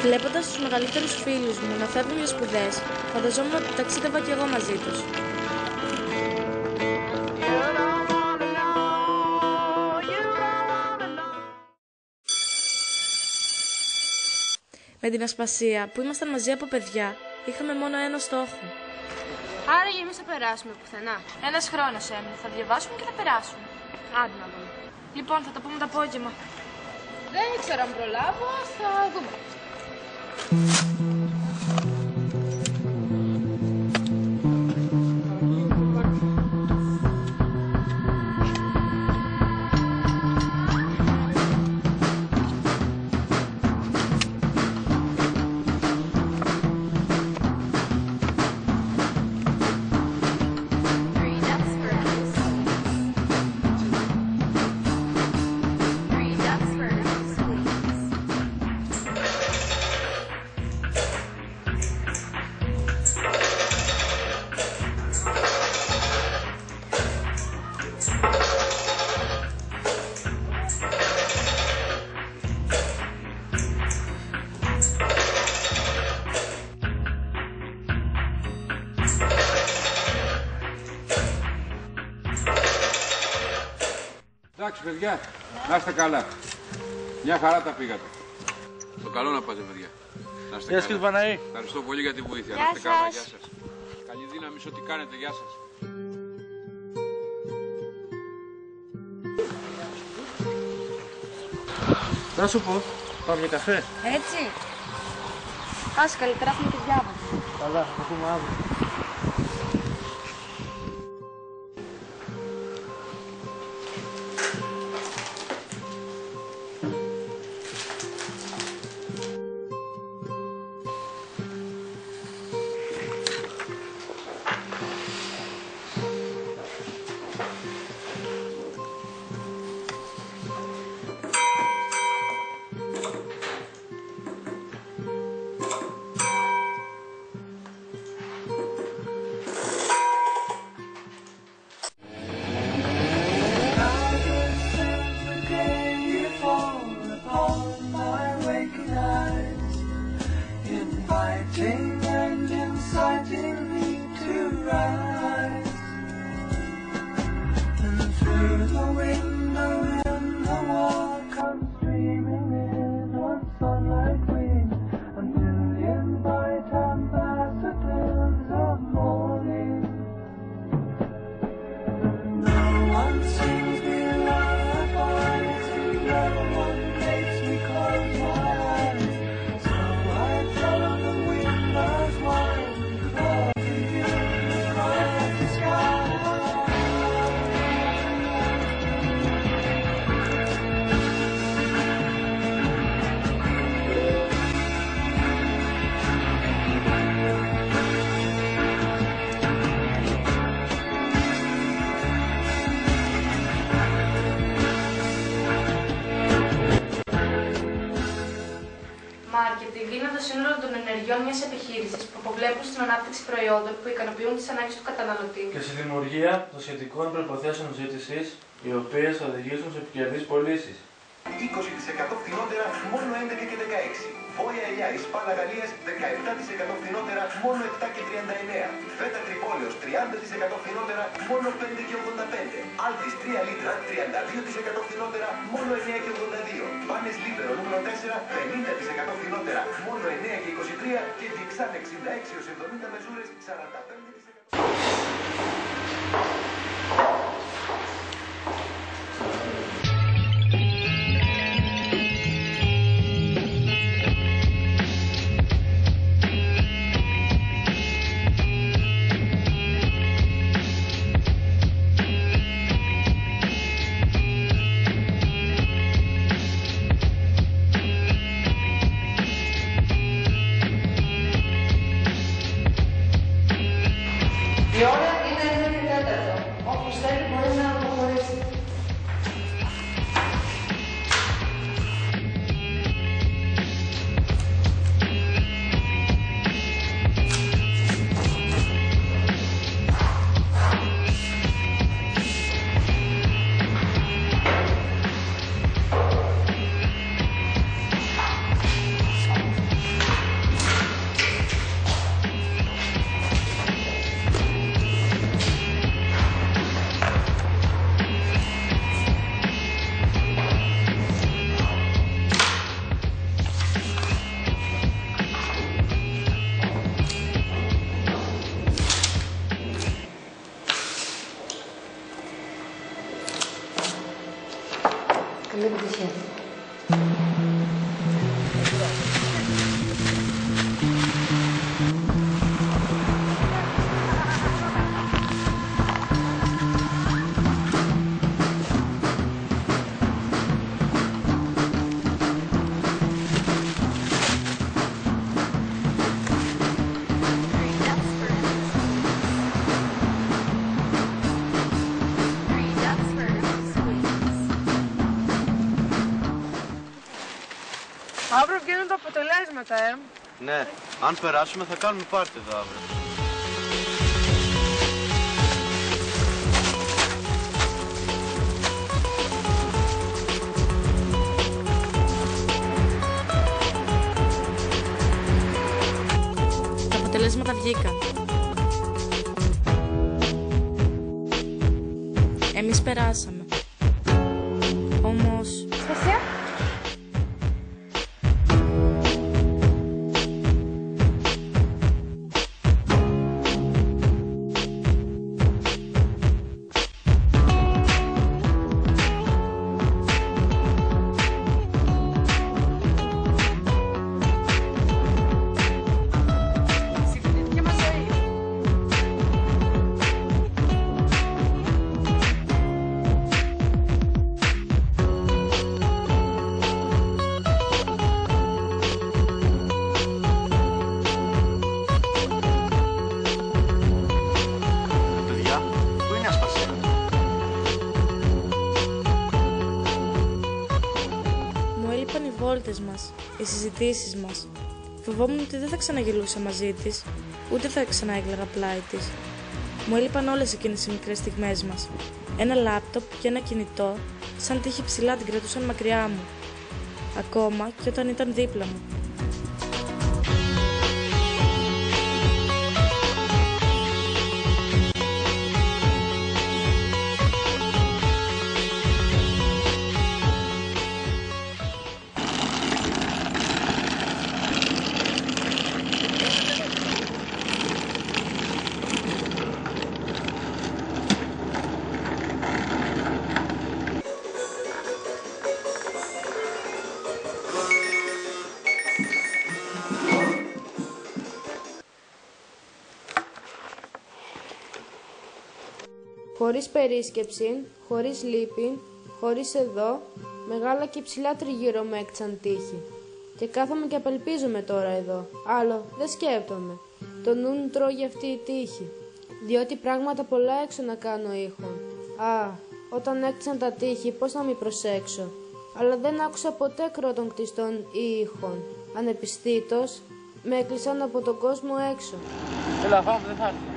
Βλέποντας τους μεγαλύτερους φίλους μου να φεύγουν για σπουδές, φανταζόμουν ότι ταξίδευα κι εγώ μαζί τους. Με την Ασπασία, που ήμασταν μαζί από παιδιά, είχαμε μόνο ένα στόχο. Άραγε εμείς θα περάσουμε πουθενά. Ένας χρόνος έμεινε. Θα διαβάσουμε και θα περάσουμε. Άντε να δούμε. Λοιπόν, θα τα πούμε το απόγευμα. Δεν ξέρω αν προλάβω, θα δούμε. Εντάξει παιδιά, να είστε καλά. Μια χαρά τα πήγατε. Το καλό να πάτε παιδιά. Να είστε καλά. Παναή. Ευχαριστώ πολύ για τη βοήθεια. Να είστε καλά. Γεια σας. Καλή δύναμη σε ό,τι κάνετε. Γεια σας. Να σου πω, πάμε για καφέ. Έτσι. Άσε καλύτερα, έχουμε και διάβαση. Καλά, θα το πούμε αύριο. Μάρκετινγκ είναι το σύνολο των ενεργειών μιας επιχείρησης που αποβλέπουν στην ανάπτυξη προϊόντων που ικανοποιούν τις ανάγκες του καταναλωτή Και στη δημιουργία των σχετικών προϋποθέσεων ζήτησης, οι οποίες θα οδηγήσουν σε επικερδείς πωλήσεις. 20% φθηνότερα μόνο 11 και 16. Βόια ελιά Ισπάνα Γαλλίας 17% φθηνότερα μόνο 7 και 39. Φέτα Τρυπόλεως 30% φθηνότερα μόνο 5 και 85. Άλτης 3 λίτρα 32% φθηνότερα μόνο 9 και 82. Πάνες Λίμπερο νούμερο 4 50% φθηνότερα μόνο 9 και 23. Και Διεξάν 66 έως 70 μεζούρες 45%. Η ώρα είναι 9 και 4. πράγματα, Ναι, αν περάσουμε θα κάνουμε πάρτι εδώ αύριο. Τα αποτελέσματα βγήκαν. Εμείς περάσαμε. Όμως... Στασία. Οι βόλτες μας, οι συζητήσεις μας. Φοβόμουν ότι δεν θα ξαναγελούσα μαζί της, ούτε θα ξαναέγλαγα πλάι της. Μου έλειπαν όλες εκείνες οι μικρές στιγμές μας. Ένα λάπτοπ και ένα κινητό, σαν τύχη ψηλά την κρατούσαν μακριά μου. Ακόμα και όταν ήταν δίπλα μου. Χωρίς περίσκεψη, χωρίς λύπη, χωρίς εδώ, μεγάλα και ψηλά τριγύρω με έκτσαν τύχη. Και κάθομαι και απελπίζομαι τώρα εδώ. Άλλο, δεν σκέπτομαι. Το νου μου τρώγει αυτή η τύχη. Διότι πράγματα πολλά έξω να κάνω ήχον. Α, όταν έκτσαν τα τύχη, πώς να μην προσέξω. Αλλά δεν άκουσα ποτέ κρότων κτιστών ή ήχων. Ανεπιστήτως, με έκλεισαν από τον κόσμο έξω. Έλα, πάμε, δεν θα έρθει.